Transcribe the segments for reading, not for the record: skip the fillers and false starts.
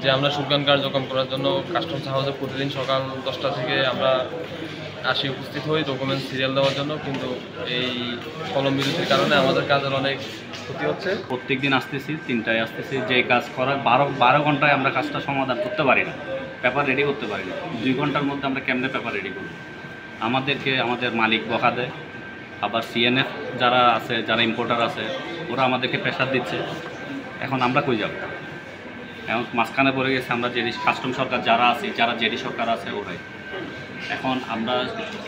যে আমরা সুজ্ঞান কার্যক্রম করার জন্য কাস্টমস হাউসে প্রতিদিন সকাল 10টা থেকে আমরা আসি, উপস্থিত হই ডকুমেন্ট সিরিয়াল দেওয়ার জন্য। কিন্তু এই কলম বিরতির কারণে আমাদের কাজের অনেক ক্ষতি হচ্ছে। প্রত্যেক দিন আসতেছি, 3টায় আসতেছি, যে কাজ করার 12 ঘন্টায় আমরা কাজটা সমাধান করতে পারি না, পেপার রেডি করতে পারি না। 2 ঘন্টার মধ্যে আমরা কেমনে পেপার রেডি করব? আমাদেরকে আমাদের মালিক বকা দেয়, আবার সিএনএফ যারা আছে, যারা ইম্পোর্টার আছে, ওরা আমাদেরকে প্রেশার দিচ্ছে। এখন আমরা কই যাব? এখন মাঝখানে পড়ে গেছে আমরা জেডি কাস্টম সরকার যারা আছে, যারা জেডি সরকার আছে ওরাই। এখন আমরা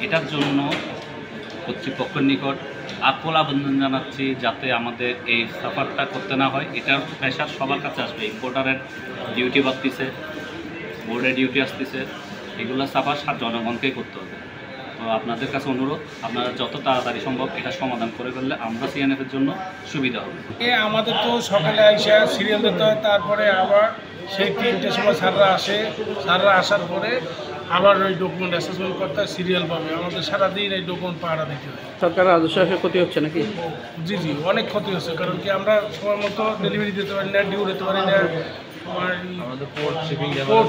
এটার জন্য কর্তৃপক্ষের নিকট আকুল আবেদন জানাচ্ছি যাতে আমাদের এই সাফারটা করতে না হয়। এটার প্রেশার সবার কাছে আসবে। ইম্পোর্টারের ডিউটি বাড়তেছে, বোর্ডের ডিউটি আসতেছে, এগুলো সাফার জনগণকেই করতে হবে। তো আপনাদের কাছে অনুরোধ, আপনারা যত তাড়াতাড়ি সম্ভব এটা সমাধান করে ফেললে আমরা সিএনএফের জন্য সুবিধা হবে। আমাদের তো সকালে আইসা সিরিয়াল দিতে হয়, তারপরে আবার সেই 3টের সময় স্যাররা আসার পরে আবার ওই ডকুমেন্ট অ্যাসেসমেন্ট করতে হয়, সিরিয়াল পাবে। আমাদের সারাদিন এই ডকুমেন্ট পাহারা দিতে হয়। সরকারের রাজস্ব ক্ষতি হচ্ছে নাকি? জি অনেক ক্ষতি হচ্ছে, কারণ কি আমরা সময় মতো ডেলিভারি দিতে পারি না, ডিউ দিতে পারি না। আমাদের পোর্ট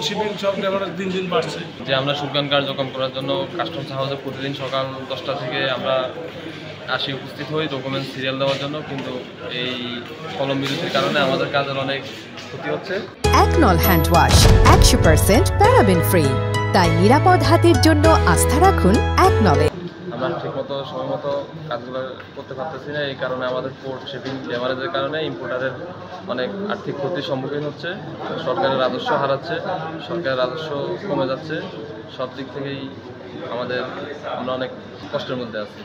শিপিং সব ড্যামেজ দিন দিন বাড়ছে। যে আমরা সুজ্ঞান কার্যক্রম করার জন্য কাস্টমস হাউসে প্রতিদিন সকাল 10টা থেকে আমরা আসি, উপস্থিত হই ডকুমেন্ট সিরিয়াল দেওয়ার জন্য। কিন্তু এই কলম বিরতির কারণে আমাদের কাজের অনেক ক্ষতি হচ্ছে। একনল হ্যান্ড ওয়াশ 100% প্যারাবেন ফ্রি, তাই নিরাপদ হাতের জন্য আস্থা রাখুন একনলে। আমরা ঠিকমতো সময় মতো কাজগুলো করতে পারতেছি না, এই কারণে আমাদের পোর্ট শিপিং ড্যামারেজের কারণে ইম্পোর্টারের অনেক আর্থিক ক্ষতির সম্মুখীন হচ্ছে। সরকারের রাজস্ব হারাচ্ছে, সরকারের রাজস্ব কমে যাচ্ছে। সব দিক থেকেই আমরা অনেক কষ্টের মধ্যে আছি।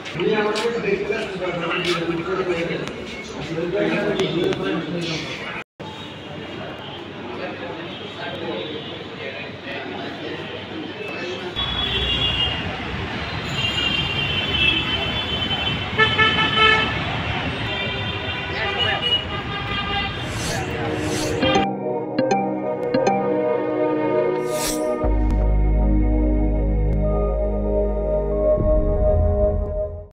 আমি